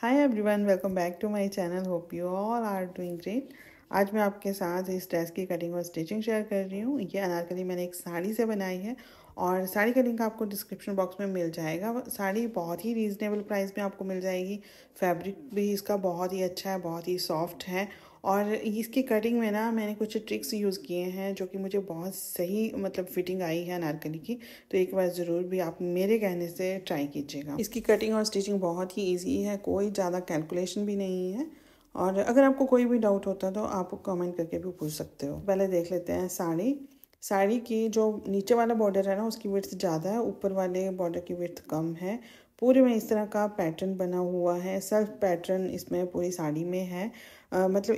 Hi everyone, welcome back to my channel. Hope you all are doing great. आज मैं आपके साथ इस ड्रेस की कटिंग और स्टिचिंग शेयर कर रही हूँ। ये अनारकली मैंने एक साड़ी से बनाई है और साड़ी का लिंक आपको डिस्क्रिप्शन बॉक्स में मिल जाएगा। साड़ी बहुत ही रीज़नेबल प्राइस में आपको मिल जाएगी। फैब्रिक भी इसका बहुत ही अच्छा है, बहुत ही सॉफ्ट है और इसकी कटिंग में ना मैंने कुछ ट्रिक्स यूज़ किए हैं जो कि मुझे बहुत सही फिटिंग आई है अनारकली की। तो एक बार ज़रूर भी आप मेरे कहने से ट्राई कीजिएगा। इसकी कटिंग और स्टिचिंग बहुत ही ईजी है, कोई ज़्यादा कैलकुलेशन भी नहीं है। और अगर आपको कोई भी डाउट होता है तो आप कमेंट करके भी पूछ सकते हो। पहले देख लेते हैं साड़ी की जो नीचे वाला बॉर्डर है ना उसकी विड्थ ज़्यादा है, ऊपर वाले बॉर्डर की विड्थ कम है। पूरे में इस तरह का पैटर्न बना हुआ है, सेल्फ पैटर्न इसमें पूरी साड़ी में है।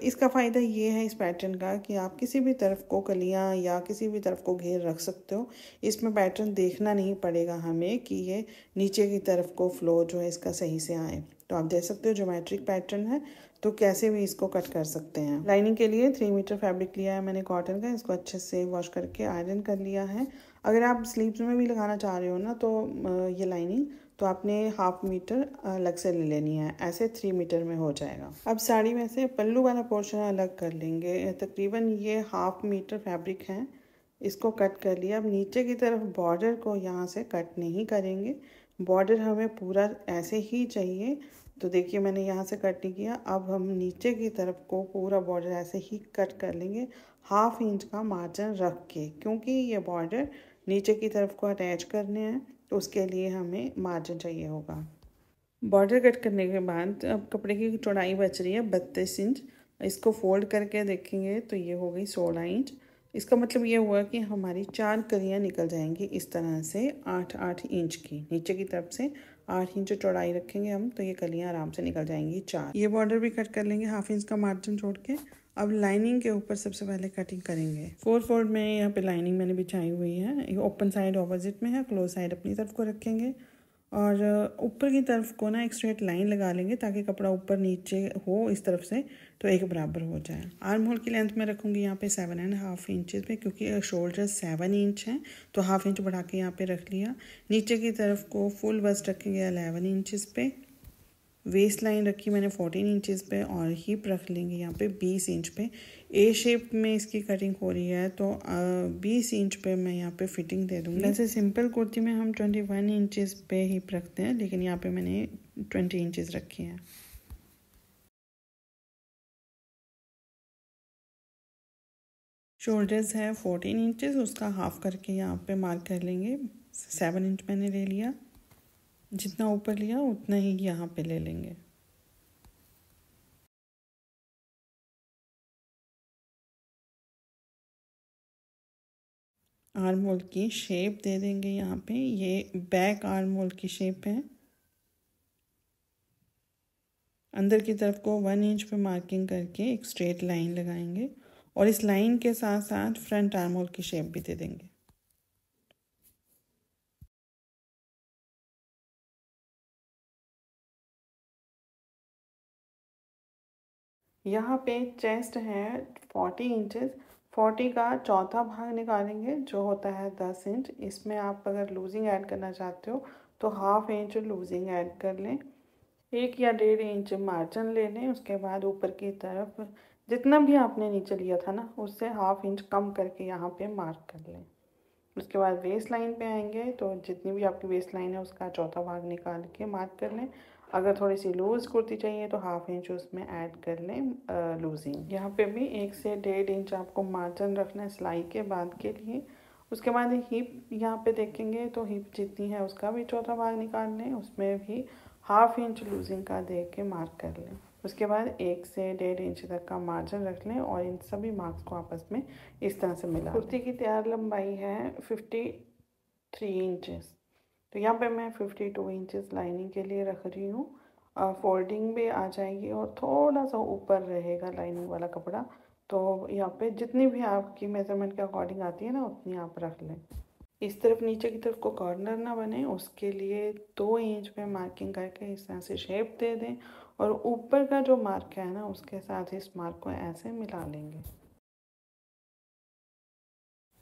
इसका फ़ायदा ये है इस पैटर्न का कि आप किसी भी तरफ को कलियां या किसी भी तरफ को घेर रख सकते हो। इसमें पैटर्न देखना नहीं पड़ेगा हमें कि ये नीचे की तरफ को फ्लो जो है इसका सही से आए। तो आप देख सकते हो ज्योमेट्रिक पैटर्न है, तो कैसे भी इसको कट कर सकते हैं। लाइनिंग के लिए 3 मीटर फैब्रिक लिया है मैंने कॉटन का। इसको अच्छे से वॉश करके आयरन कर लिया है। अगर आप स्लीव्स में भी लगाना चाह रहे हो ना तो ये लाइनिंग तो आपने 1/2 मीटर अलग से ले लेनी है, ऐसे 3 मीटर में हो जाएगा। अब साड़ी में से पल्लू वाला पोर्शन अलग कर लेंगे। तकरीबन ये 1/2 मीटर फैब्रिक है, इसको कट कर लिया। अब नीचे की तरफ बॉर्डर को यहाँ से कट नहीं करेंगे, बॉर्डर हमें पूरा ऐसे ही चाहिए। तो देखिए मैंने यहाँ से कट नहीं किया। अब हम नीचे की तरफ को पूरा बॉर्डर ऐसे ही कट कर लेंगे 1/2 इंच का मार्जिन रख के, क्योंकि ये बॉर्डर नीचे की तरफ को अटैच करने हैं तो उसके लिए हमें मार्जिन चाहिए होगा। बॉर्डर कट करने के बाद अब कपड़े की चौड़ाई बच रही है 32 इंच। इसको फोल्ड करके देखेंगे तो ये हो गई 16 इंच। इसका मतलब ये हुआ कि हमारी 4 कलियाँ निकल जाएंगी इस तरह से 8-8 इंच की। नीचे की तरफ से 8 इंच चौड़ाई रखेंगे हम तो ये कलियाँ आराम से निकल जाएंगी 4। ये बॉर्डर भी कट कर लेंगे 1/2 इंच का मार्जिन छोड़ के। अब लाइनिंग के ऊपर सबसे पहले कटिंग करेंगे। 4 फोल्ड में यहाँ पे लाइनिंग मैंने बिछाई हुई है। ये ओपन साइड ऑपोजिट में है, क्लोज साइड अपनी तरफ को रखेंगे और ऊपर की तरफ को ना एक स्ट्रेट लाइन लगा लेंगे ताकि कपड़ा ऊपर नीचे हो इस तरफ से तो एक बराबर हो जाए। आर्म होल की लेंथ में रखूँगी यहाँ पे 7.5 इंचेस पे, क्योंकि शोल्डर 7 इंच है तो 1/2 इंच बढ़ा के यहाँ पे रख लिया। नीचे की तरफ को फुल बस्ट रखेंगे 11 इंचेस पे। वेस्ट लाइन रखी मैंने 14 इंचेस पे और हिप रख लेंगे यहाँ पे 20 इंच पे। ए शेप में इसकी कटिंग हो रही है तो 20 इंच पे मैं यहाँ पे फिटिंग दे दूँगी। वैसे सिंपल कुर्ती में हम 21 इंचेस पे हिप रखते हैं, लेकिन यहाँ पे मैंने 20 इंचेस रखी हैं। शोल्डर्स है 14 इंचेस, उसका हाफ करके यहाँ पे मार्क कर लेंगे। 7 इंच मैंने ले लिया, जितना ऊपर लिया उतना ही यहाँ पे ले लेंगे। आर्म होल की शेप दे देंगे यहाँ पे। ये बैक आर्म होल की शेप है। अंदर की तरफ को 1 इंच पे मार्किंग करके एक स्ट्रेट लाइन लगाएंगे और इस लाइन के साथ साथ फ्रंट आर्म होल की शेप भी दे देंगे। यहाँ पे चेस्ट है 40 इंचेस। 40 का चौथा भाग निकालेंगे जो होता है 10 इंच। इसमें आप अगर लूजिंग ऐड करना चाहते हो तो 1/2 इंच लूजिंग ऐड कर लें। 1 या 1.5 इंच मार्जिन ले लें। उसके बाद ऊपर की तरफ जितना भी आपने नीचे लिया था ना उससे 1/2 इंच कम करके यहाँ पे मार्क कर लें। उसके बाद वेस्ट लाइन पे आएंगे तो जितनी भी आपकी वेस्ट लाइन है उसका चौथा भाग निकाल के मार्क कर लें। अगर थोड़ी सी लूज़ कुर्ती चाहिए तो 1/2 इंच उसमें ऐड कर लें लूजिंग। यहाँ पे भी 1 से 1.5 इंच आपको मार्जिन रखना है सिलाई के बाद के लिए। उसके बाद हिप यहाँ पे देखेंगे तो हिप जितनी है उसका भी चौथा भाग निकाल लें, उसमें भी 1/2 इंच लूजिंग का दे के मार्क कर लें। उसके बाद 1 से 1.5 इंच तक का मार्जिन रख लें और इन सभी मार्क्स को आपस में इस तरह से मिला। कुर्ती की तैयार लंबाई है 53 इंचेस, तो यहाँ पे मैं 52 इंचेस लाइनिंग के लिए रख रही हूँ। फोल्डिंग भी आ जाएगी और थोड़ा सा ऊपर रहेगा लाइनिंग वाला कपड़ा। तो यहाँ पे जितनी भी आपकी मेजरमेंट के अकॉर्डिंग आती है ना उतनी आप रख लें। इस तरफ नीचे की तरफ को कॉर्नर ना बने उसके लिए 2 इंच पे मार्किंग करके इस तरह से शेप दे दें और ऊपर का जो मार्क है ना उसके साथ इस मार्क को ऐसे मिला लेंगे।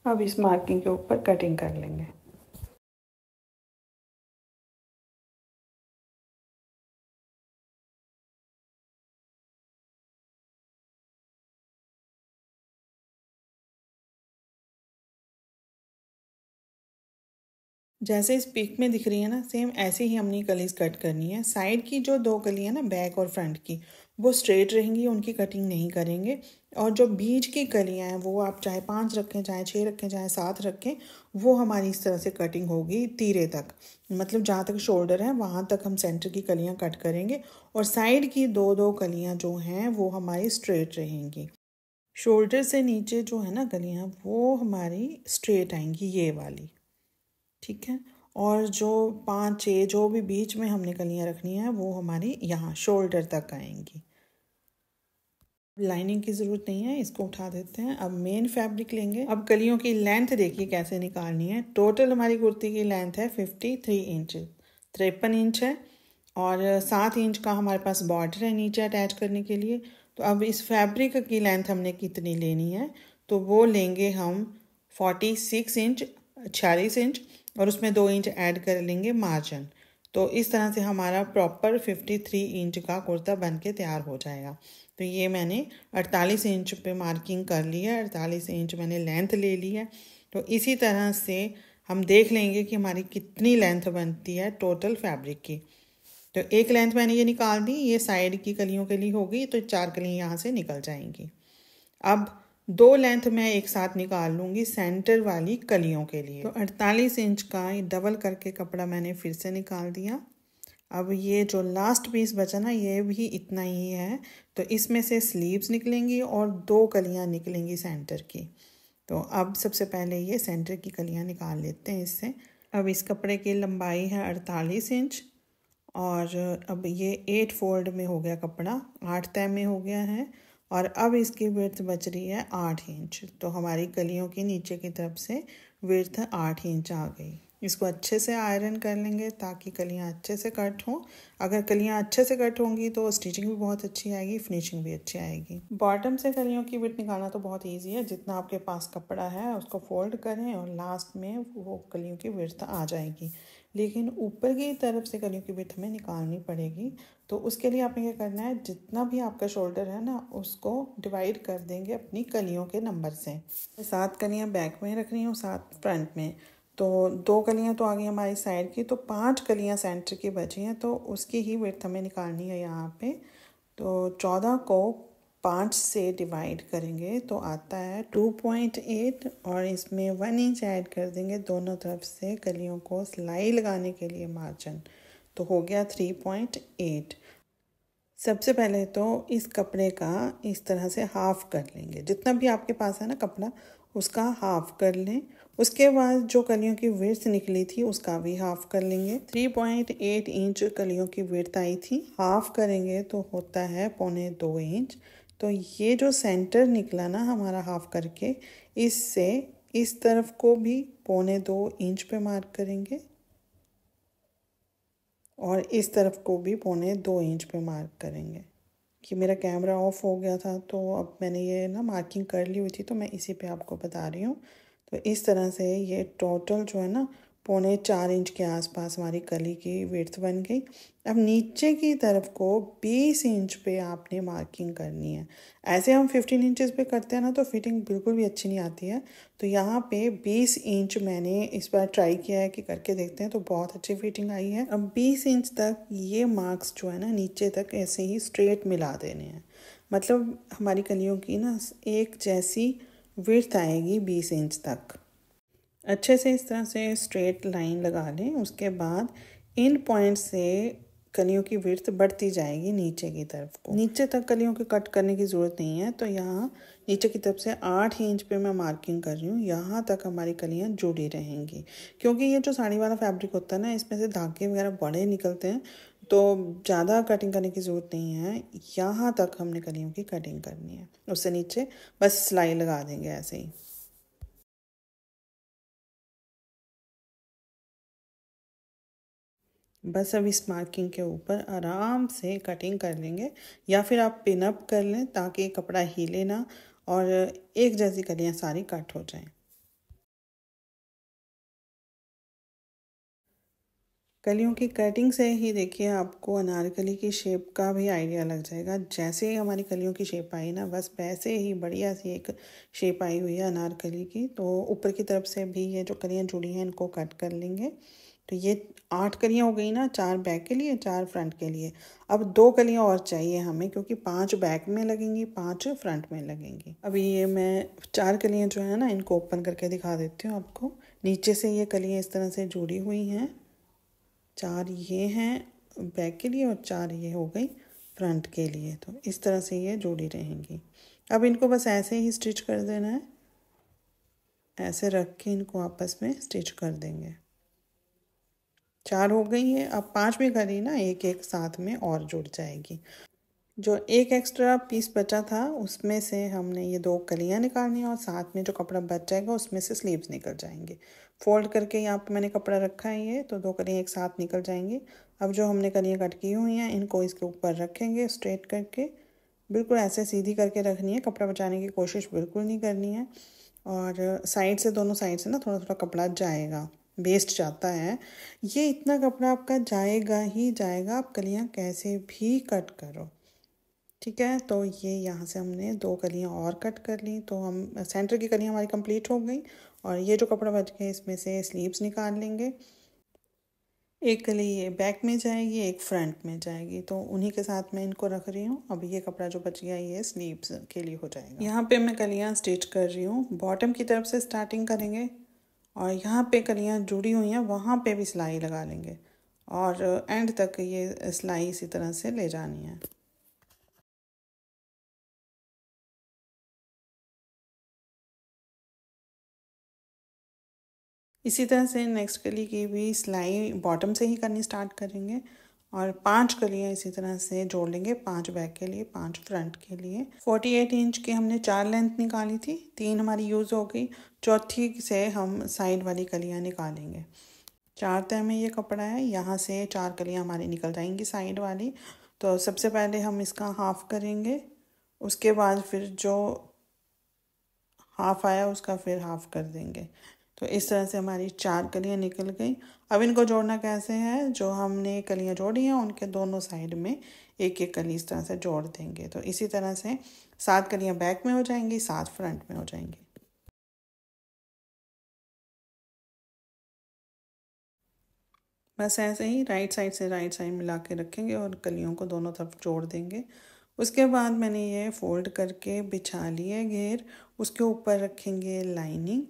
अब इस मार्किंग के ऊपर कटिंग कर लेंगे। जैसे इस पिक में दिख रही है ना, सेम ऐसे ही हमने कलीज कट करनी है। साइड की जो 2 कली है ना, बैक और फ्रंट की, वो स्ट्रेट रहेंगी, उनकी कटिंग नहीं करेंगे। और जो बीच की कलियां हैं वो आप चाहे 5 रखें, चाहे 6 रखें, चाहे 7 रखें, वो हमारी इस तरह से कटिंग होगी तीरे तक। मतलब जहाँ तक शोल्डर है वहाँ तक हम सेंटर की कलियाँ कट करेंगे, और साइड की 2-2 कलियाँ जो हैं वो हमारी स्ट्रेट रहेंगी। शोल्डर से नीचे जो है ना कलियाँ, वो हमारी स्ट्रेट आएंगी, ये वाली, ठीक है। और जो 5-6 जो भी बीच में हमने कलियां रखनी है वो हमारी यहाँ शोल्डर तक आएंगी। लाइनिंग की ज़रूरत नहीं है, इसको उठा देते हैं। अब मेन फैब्रिक लेंगे। अब कलियों की लेंथ देखिए कैसे निकालनी है। टोटल हमारी कुर्ती की लेंथ है 53 इंच, 53 इंच है। और 7 इंच का हमारे पास बॉर्डर है नीचे अटैच करने के लिए। तो अब इस फैब्रिक की लेंथ हमने कितनी लेनी है, तो वो लेंगे हम 46 इंच, 46 इंच, और उसमें 2 इंच ऐड कर लेंगे मार्जिन। तो इस तरह से हमारा प्रॉपर 53 इंच का कुर्ता बन के तैयार हो जाएगा। तो ये मैंने 48 इंच पे मार्किंग कर ली है, 48 इंच मैंने लेंथ ले ली है। तो इसी तरह से हम देख लेंगे कि हमारी कितनी लेंथ बनती है टोटल फैब्रिक की। तो एक लेंथ मैंने ये निकाल दी, ये साइड की कलियों के लिए होगी, तो 4 कलियाँ यहाँ से निकल जाएंगी। अब 2 लेंथ मैं एक साथ निकाल लूँगी सेंटर वाली कलियों के लिए। तो 48 इंच का डबल करके कपड़ा मैंने फिर से निकाल दिया। अब ये जो लास्ट पीस बचा ना, ये भी इतना ही है। तो इसमें से स्लीव्स निकलेंगी और 2 कलियाँ निकलेंगी सेंटर की। तो अब सबसे पहले ये सेंटर की कलियाँ निकाल लेते हैं इससे। अब इस कपड़े की लंबाई है 48 इंच, और अब ये 8 फोल्ड में हो गया कपड़ा, 8 तह में हो गया है। और अब इसकी विड्थ बच रही है 8 इंच। तो हमारी कलियों की नीचे की तरफ से विड्थ 8 इंच आ गई। इसको अच्छे से आयरन कर लेंगे ताकि कलियां अच्छे से कट हों। अगर कलियां अच्छे से कट होंगी तो स्टिचिंग भी बहुत अच्छी आएगी, फिनिशिंग भी अच्छी आएगी। बॉटम से कलियों की विड्थ निकालना तो बहुत ईजी है। जितना आपके पास कपड़ा है उसको फोल्ड करें और लास्ट में वो कलियों की विड्थ आ जाएगी। लेकिन ऊपर की तरफ से कलियों की विड्थ हमें निकालनी पड़ेगी। तो उसके लिए आपने क्या करना है, जितना भी आपका शोल्डर है ना, उसको डिवाइड कर देंगे अपनी कलियों के नंबर से। 7 कलियाँ बैक में रख रही हूँ, 7 फ्रंट में। तो 2 कलियाँ तो आ गई हमारी साइड की, तो 5 कलियाँ सेंटर की बची हैं, तो उसकी ही विड्थ हमें निकालनी है यहाँ पे। तो 14 को 5 से डिवाइड करेंगे तो आता है 2.8, और इसमें 1 इंच ऐड कर देंगे दोनों तरफ से कलियों को सिलाई लगाने के लिए मार्जिन। तो हो गया 3.8। सबसे पहले तो इस कपड़े का इस तरह से हाफ कर लेंगे। जितना भी आपके पास है ना कपड़ा, उसका हाफ कर लें। उसके बाद जो कलियों की विड्थ निकली थी उसका भी हाफ कर लेंगे। 3.8 इंच कलियों की विड्थ आई थी, हाफ करेंगे तो होता है 1.25 इंच। तो ये जो सेंटर निकला ना हमारा हाफ करके, इससे इस तरफ को भी 1.25 इंच पे मार्क करेंगे, और इस तरफ को भी 1.25 इंच पे मार्क करेंगे। कि मेरा कैमरा ऑफ हो गया था, तो अब मैंने ये ना मार्किंग कर ली हुई थी, तो मैं इसी पे आपको बता रही हूँ। तो इस तरह से ये टोटल जो है ना 4.25 इंच के आसपास हमारी कली की विड्थ बन गई। अब नीचे की तरफ को 20 इंच पे आपने मार्किंग करनी है। ऐसे हम 15 इंचेस पे करते हैं ना तो फिटिंग बिल्कुल भी अच्छी नहीं आती है। तो यहाँ पे 20 इंच मैंने इस बार ट्राई किया है कि करके देखते हैं, तो बहुत अच्छी फिटिंग आई है। अब 20 इंच तक ये मार्क्स जो है ना नीचे तक ऐसे ही स्ट्रेट मिला देने हैं। मतलब हमारी कलियों की ना एक जैसी विड्थ आएगी 20 इंच तक। अच्छे से इस तरह से स्ट्रेट लाइन लगा लें। उसके बाद इन पॉइंट से कलियों की विड्थ बढ़ती जाएगी नीचे की तरफ को। नीचे तक कलियों के कट करने की ज़रूरत नहीं है। तो यहाँ नीचे की तरफ से 8 इंच पे मैं मार्किंग कर रही हूँ। यहाँ तक हमारी कलियाँ जुड़ी रहेंगी, क्योंकि ये जो साड़ी वाला फैब्रिक होता है ना, इसमें से धागे वगैरह बड़े निकलते हैं, तो ज़्यादा कटिंग करने की ज़रूरत नहीं है। यहाँ तक हमने कलियों की कटिंग करनी है, उससे नीचे बस सिलाई लगा देंगे ऐसे ही। बस अब इस मार्किंग के ऊपर आराम से कटिंग कर लेंगे, या फिर आप पिन अप कर लें ताकि कपड़ा हिले ना और एक जैसी कलियां सारी कट हो जाएं। कलियों की कटिंग से ही देखिए आपको अनारकली की शेप का भी आइडिया लग जाएगा। जैसे ही हमारी कलियों की शेप आई ना, बस वैसे ही बढ़िया सी एक शेप आई हुई है अनारकली की। तो ऊपर की तरफ से भी ये जो कलियाँ जुड़ी हैं इनको कट कर लेंगे। तो ये 8 कलियाँ हो गई ना, 4 बैक के लिए 4 फ्रंट के लिए। अब 2 कलियाँ और चाहिए हमें, क्योंकि 5 बैक में लगेंगी 5 फ्रंट में लगेंगी। अभी ये मैं 4 कलियाँ जो है ना इनको ओपन करके दिखा देती हूँ आपको। नीचे से ये कलियाँ इस तरह से जुड़ी हुई हैं। 4 ये हैं बैक के लिए और 4 ये हो गई फ्रंट के लिए। तो इस तरह से ये जोड़ी रहेंगी। अब इनको बस ऐसे ही स्टिच कर देना है, ऐसे रख के इनको आपस में स्टिच कर देंगे। 4 हो गई है। अब 5वीं कली ना एक एक साथ में और जुड़ जाएगी। जो एक एक्स्ट्रा पीस बचा था उसमें से हमने ये 2 कलियां निकालनी है और साथ में जो कपड़ा बच जाएगा उसमें से स्लीव्स निकल जाएंगे। फोल्ड करके यहाँ पे मैंने कपड़ा रखा है ये, तो 2 कलियां एक साथ निकल जाएंगी। अब जो हमने कलियां कट की हुई हैं इनको इसके ऊपर रखेंगे स्ट्रेट करके। बिल्कुल ऐसे सीधी करके रखनी है, कपड़ा बचाने की कोशिश बिल्कुल नहीं करनी है। और साइड से, दोनों साइड से ना थोड़ा थोड़ा कपड़ा जाएगा, वेस्ट जाता है। ये इतना कपड़ा आपका जाएगा ही जाएगा, आप कलियाँ कैसे भी कट करो। ठीक है, तो ये यहाँ से हमने 2 कलियाँ और कट कर ली। तो हम सेंटर की कलियाँ हमारी कंप्लीट हो गई। और ये जो कपड़ा बच गया इसमें से स्लीव्स निकाल लेंगे। एक कली ये बैक में जाएगी, एक फ्रंट में जाएगी, तो उन्हीं के साथ मैं इनको रख रही हूँ। अब ये कपड़ा जो बच गया ये स्लीव्स के लिए हो जाएगा। यहाँ पे मैं कलियाँ स्टिच कर रही हूँ, बॉटम की तरफ से स्टार्टिंग करेंगे और यहाँ पे कलियाँ जुड़ी हुई हैं वहाँ पे भी सिलाई लगा लेंगे और एंड तक ये सिलाई इसी तरह से ले जानी है। इसी तरह से नेक्स्ट कली की भी सिलाई बॉटम से ही करनी स्टार्ट करेंगे और 5 कलियाँ इसी तरह से जोड़ लेंगे, 5 बैक के लिए 5 फ्रंट के लिए। 48 इंच की हमने 4 लेंथ निकाली थी, 3 हमारी यूज़ हो गई, चौथी से हम साइड वाली कलियाँ निकालेंगे। 4 तह में ये कपड़ा है, यहाँ से 4 कलियाँ हमारी निकल जाएंगी साइड वाली। तो सबसे पहले हम इसका हाफ करेंगे, उसके बाद फिर जो हाफ आया उसका फिर हाफ कर देंगे। तो इस तरह से हमारी 4 कलियाँ निकल गई। अब इनको जोड़ना कैसे है, जो हमने कलियाँ जोड़ी हैं उनके दोनों साइड में एक एक कली इस तरह से जोड़ देंगे। तो इसी तरह से 7 कलियाँ बैक में हो जाएंगी, 7 फ्रंट में हो जाएंगी। बस ऐसे ही राइट साइड से राइट साइड मिला के रखेंगे और कलियों को दोनों तरफ जोड़ देंगे। उसके बाद मैंने ये फोल्ड करके बिछा लिए घेर, उसके ऊपर रखेंगे लाइनिंग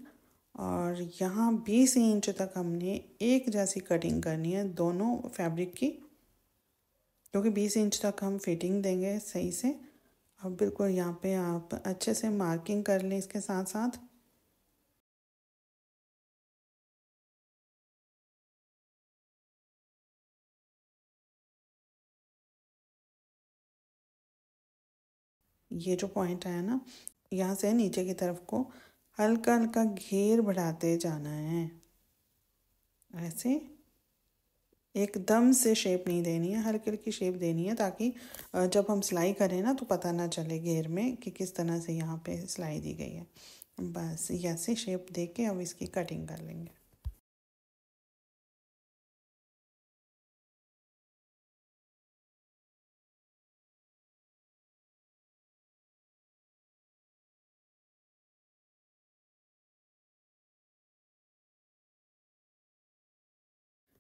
और यहाँ 20 इंच तक हमने एक जैसी कटिंग करनी है दोनों फैब्रिक की, क्योंकि 20 इंच तक हम फिटिंग देंगे सही से। अब बिल्कुल यहाँ पे आप अच्छे से मार्किंग कर लें इसके साथ साथ। ये जो पॉइंट आया ना, यहाँ से नीचे की तरफ को हल्का हल्का घेर बढ़ाते जाना है। ऐसे एकदम से शेप नहीं देनी है, हल्की हल्की शेप देनी है, ताकि जब हम सिलाई करें ना तो पता ना चले घेर में कि किस तरह से यहाँ पे सिलाई दी गई है। बस ऐसे शेप दे के अब इसकी कटिंग कर लेंगे।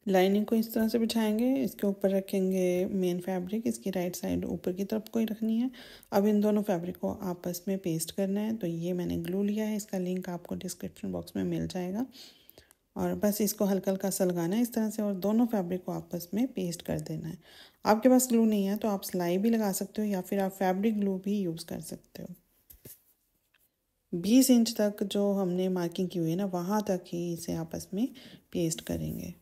लाइनिंग को इस तरह से बिछाएंगे, इसके ऊपर रखेंगे मेन फैब्रिक, इसकी राइट साइड ऊपर की तरफ को ही रखनी है। अब इन दोनों फैब्रिक को आपस में पेस्ट करना है। तो ये मैंने ग्लू लिया है, इसका लिंक आपको डिस्क्रिप्शन बॉक्स में मिल जाएगा। और बस इसको हल्का हल्का सा लगाना है इस तरह से और दोनों फैब्रिक को आपस में पेस्ट कर देना है। आपके पास ग्लू नहीं है तो आप सिलाई भी लगा सकते हो या फिर आप फैब्रिक ग्लू भी यूज़ कर सकते हो। 20 इंच तक जो हमने मार्किंग की हुई है ना, वहाँ तक ही इसे आपस में पेस्ट करेंगे।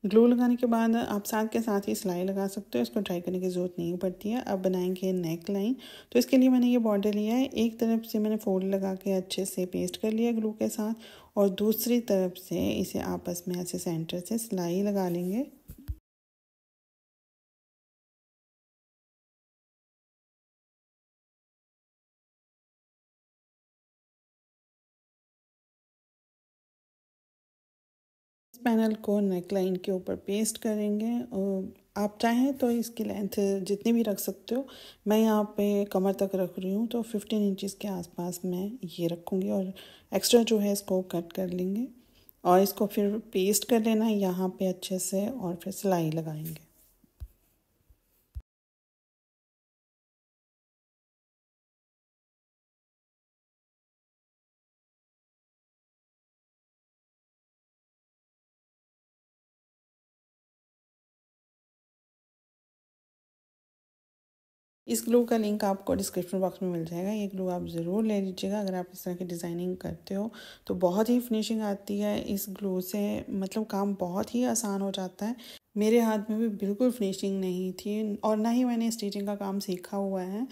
ग्लू लगाने के बाद आप साथ के साथ ही सिलाई लगा सकते हो, इसको ट्राई करने की ज़रूरत नहीं पड़ती है। अब बनाएंगे नेक लाइन। तो इसके लिए मैंने ये बॉर्डर लिया है, एक तरफ से मैंने फोल्ड लगा के अच्छे से पेस्ट कर लिया ग्लू के साथ और दूसरी तरफ से इसे आपस में ऐसे सेंटर से सिलाई लगा लेंगे। पैनल को नेक लाइन के ऊपर पेस्ट करेंगे और आप चाहें तो इसकी लेंथ जितनी भी रख सकते हो। मैं यहाँ पे कमर तक रख रही हूँ, तो 15 इंचज़ के आसपास मैं ये रखूँगी और एक्स्ट्रा जो है इसको कट कर लेंगे और इसको फिर पेस्ट कर लेना यहाँ पे अच्छे से और फिर सिलाई लगाएंगे। इस ग्लू का लिंक आपको डिस्क्रिप्शन बॉक्स में मिल जाएगा। ये ग्लू आप ज़रूर ले लीजिएगा अगर आप इस तरह की डिज़ाइनिंग करते हो तो बहुत ही फिनिशिंग आती है इस ग्लू से, मतलब काम बहुत ही आसान हो जाता है। मेरे हाथ में भी बिल्कुल फिनिशिंग नहीं थी और ना ही मैंने स्टिचिंग का काम सीखा हुआ है,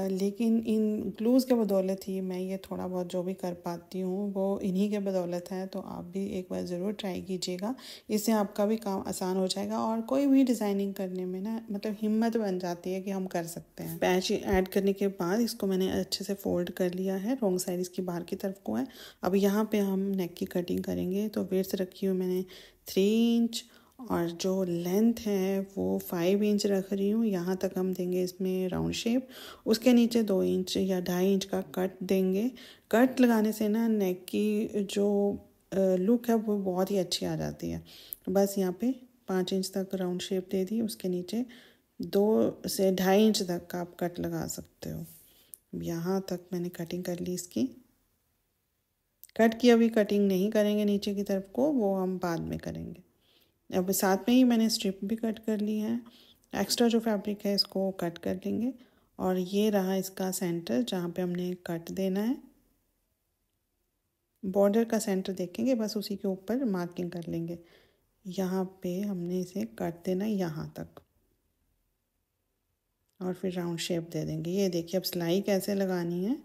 लेकिन इन ग्लूज़ के बदौलत ही मैं ये थोड़ा बहुत जो भी कर पाती हूँ वो इन्हीं के बदौलत है। तो आप भी एक बार ज़रूर ट्राई कीजिएगा, इससे आपका भी काम आसान हो जाएगा और कोई भी डिज़ाइनिंग करने में ना मतलब हिम्मत बन जाती है कि हम कर सकते हैं। पैच ऐड करने के बाद इसको मैंने अच्छे से फोल्ड कर लिया है, रॉन्ग साइड इसकी बाहर की तरफ को है। अब यहाँ पे हम नेक की कटिंग करेंगे, तो विड्थ रखी हूँ मैंने 3 इंच और जो लेंथ है वो 5 इंच रख रही हूँ। यहाँ तक हम देंगे इसमें राउंड शेप, उसके नीचे 2 इंच या 2.5 इंच का कट देंगे। कट लगाने से ना नेक की जो लुक है वो बहुत ही अच्छी आ जाती है। बस यहाँ पे 5 इंच तक राउंड शेप दे दी, उसके नीचे 2 से 2.5 इंच तक का आप कट लगा सकते हो। यहाँ तक मैंने कटिंग कर ली इसकी। कट की अभी कटिंग नहीं करेंगे नीचे की तरफ को, वो हम बाद में करेंगे। अब साथ में ही मैंने स्ट्रिप भी कट कर ली है। एक्स्ट्रा जो फैब्रिक है इसको कट कर लेंगे और ये रहा इसका सेंटर जहाँ पे हमने कट देना है। बॉर्डर का सेंटर देखेंगे, बस उसी के ऊपर मार्किंग कर लेंगे। यहाँ पे हमने इसे कट देना यहाँ तक और फिर राउंड शेप दे देंगे। ये देखिए अब सिलाई कैसे लगानी है,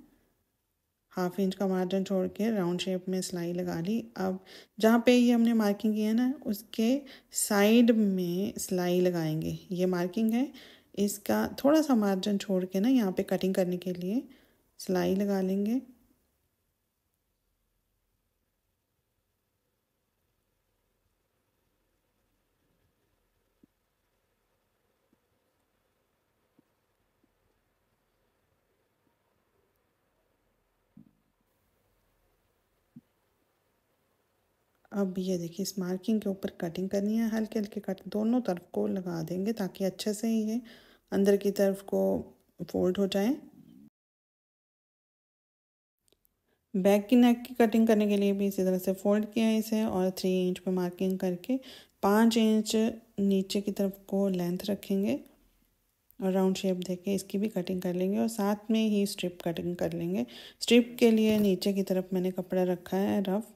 1/2 इंच का मार्जिन छोड़ के राउंड शेप में सिलाई लगा ली। अब जहाँ पे ये हमने मार्किंग की है ना उसके साइड में सिलाई लगाएंगे। ये मार्किंग है, इसका थोड़ा सा मार्जिन छोड़ के ना यहाँ पे कटिंग करने के लिए सिलाई लगा लेंगे। अब ये देखिए इस मार्किंग के ऊपर कटिंग करनी है, हल्के हल्के कट दोनों तरफ को लगा देंगे ताकि अच्छे से ये अंदर की तरफ को फोल्ड हो जाए। बैक की नेक की कटिंग करने के लिए भी इसी तरह से फोल्ड किया है इसे और 3 इंच पे मार्किंग करके 5 इंच नीचे की तरफ को लेंथ रखेंगे और राउंड शेप देके इसकी भी कटिंग कर लेंगे और साथ में ही स्ट्रिप कटिंग कर लेंगे। स्ट्रिप के लिए नीचे की तरफ मैंने कपड़ा रखा है रफ।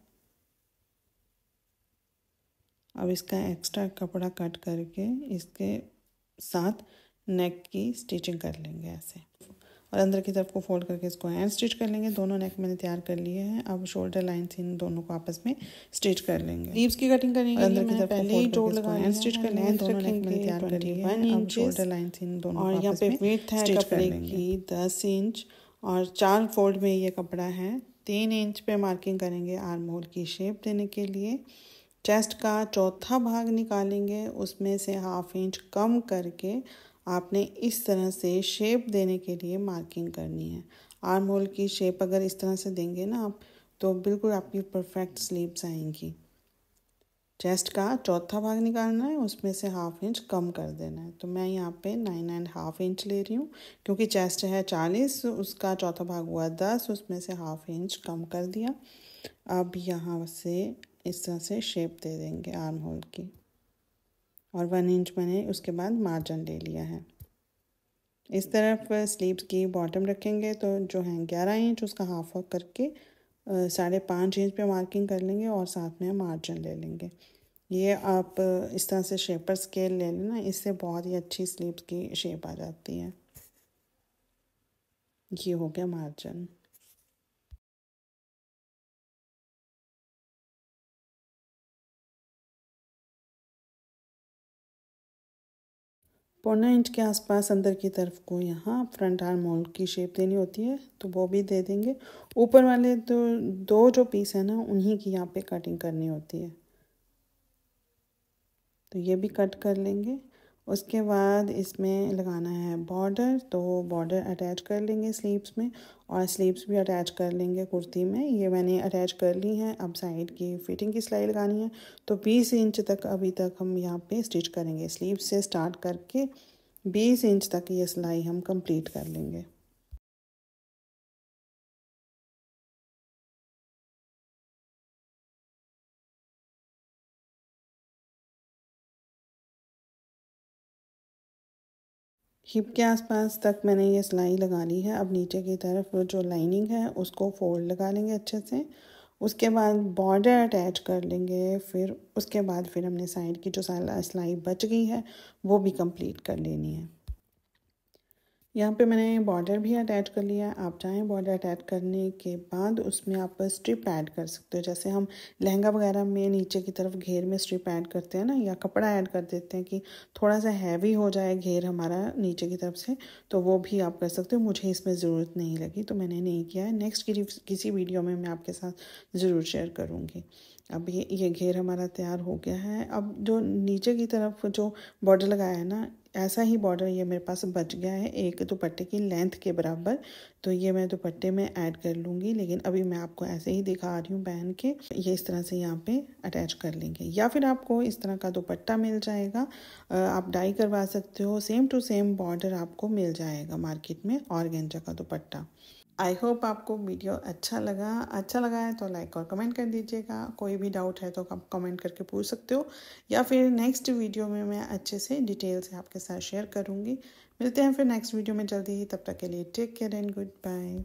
अब इसका एक्स्ट्रा कपड़ा कट करके इसके साथ नेक की स्टिचिंग कर लेंगे ऐसे और अंदर की तरफ को फोल्ड करके इसको हैंड स्टिच कर लेंगे। दोनों नेक मैंने तैयार कर लिए हैं। अब शोल्डर लाइंस इन दोनों को आपस में स्टिच कर लेंगे। स्लीव्स की कटिंग करने के लिए मैंने पहले ही जोड़ लगा हैंड स्टिच कर लेंगे। दोनों नेक मैंने तैयार कर लिए हैं। अब शोल्डर लाइंस इन दोनों और यहाँ पे विड्थ है कपड़े की 10 इंच और 4 फोल्ड में ये कपड़ा है। 3 इंच पे मार्किंग करेंगे आर्म होल की शेप देने के लिए। चेस्ट का चौथा भाग निकालेंगे, उसमें से 1/2 इंच कम करके आपने इस तरह से शेप देने के लिए मार्किंग करनी है। आर्म होल की शेप अगर इस तरह से देंगे ना आप तो बिल्कुल आपकी परफेक्ट स्लीव्स आएंगी। चेस्ट का चौथा भाग निकालना है, उसमें से 1/2 इंच कम कर देना है। तो मैं यहाँ पे 9.5 इंच ले रही हूँ क्योंकि चेस्ट है 40, उसका चौथा भाग हुआ 10, उसमें से 1/2 इंच कम कर दिया। अब यहाँ से इस तरह से शेप दे देंगे आर्म होल की और 1 इंच मैंने उसके बाद मार्जिन ले लिया है। इस तरफ स्लीव्स की बॉटम रखेंगे तो जो है 11 इंच उसका हाफ करके 5.5 इंच पे मार्किंग कर लेंगे और साथ में मार्जिन ले लेंगे। ये आप इस तरह से शेपर स्केल ले लेना, इससे बहुत ही अच्छी स्लीव्स की शेप आ जाती है। ये हो गया मार्जिन। पौना इंच के आसपास अंदर की तरफ को यहाँ फ्रंट आर्म होल की शेप देनी होती है तो वो भी दे देंगे। ऊपर वाले तो 2 जो पीस है ना उन्हीं की यहाँ पे कटिंग करनी होती है। तो ये भी कट कर लेंगे। उसके बाद इसमें लगाना है बॉर्डर, तो बॉर्डर अटैच कर लेंगे स्लीव्स में और स्लीव्स भी अटैच कर लेंगे कुर्ती में। ये मैंने अटैच कर ली हैं। अब साइड की फिटिंग की सिलाई लगानी है, तो 20 इंच तक अभी तक हम यहाँ पे स्टिच करेंगे। स्लीव से स्टार्ट करके 20 इंच तक ये सिलाई हम कंप्लीट कर लेंगे। हिप के आसपास तक मैंने ये सिलाई लगा ली है। अब नीचे की तरफ जो लाइनिंग है उसको फोल्ड लगा लेंगे अच्छे से। उसके बाद बॉर्डर अटैच कर लेंगे। फिर उसके बाद फिर हमने साइड की जो सिलाई बच गई है वो भी कंप्लीट कर लेनी है। यहाँ पे मैंने बॉर्डर भी अटैच कर लिया है। आप चाहें बॉर्डर अटैच करने के बाद उसमें आप स्ट्रिप ऐड कर सकते हो। जैसे हम लहंगा वगैरह में नीचे की तरफ घेर में स्ट्रिप ऐड करते हैं ना, या कपड़ा ऐड कर देते हैं कि थोड़ा सा हैवी हो जाए घेर हमारा नीचे की तरफ से, तो वो भी आप कर सकते हो। मुझे इसमें ज़रूरत नहीं लगी तो मैंने नहीं किया है। नेक्स्ट किसी वीडियो में मैं आपके साथ ज़रूर शेयर करूँगी। अब ये घेर हमारा तैयार हो गया है। अब जो नीचे की तरफ जो बॉर्डर लगाया है ना, ऐसा ही बॉर्डर ये मेरे पास बच गया है एक दुपट्टे की लेंथ के बराबर। तो ये मैं दुपट्टे में ऐड कर लूँगी, लेकिन अभी मैं आपको ऐसे ही दिखा रही हूँ पहन के। ये इस तरह से यहाँ पे अटैच कर लेंगे, या फिर आपको इस तरह का दुपट्टा मिल जाएगा, आप डाई करवा सकते हो। सेम टू सेम बॉर्डर आपको मिल जाएगा मार्केट में ऑर्गेन्जा का दुपट्टा। आई होप आपको वीडियो अच्छा लगा है तो लाइक और कमेंट कर दीजिएगा। कोई भी डाउट है तो आप कमेंट करके पूछ सकते हो, या फिर नेक्स्ट वीडियो में मैं अच्छे से डिटेल से आपके साथ शेयर करूँगी। मिलते हैं फिर नेक्स्ट वीडियो में जल्दी ही। तब तक के लिए take care and good bye.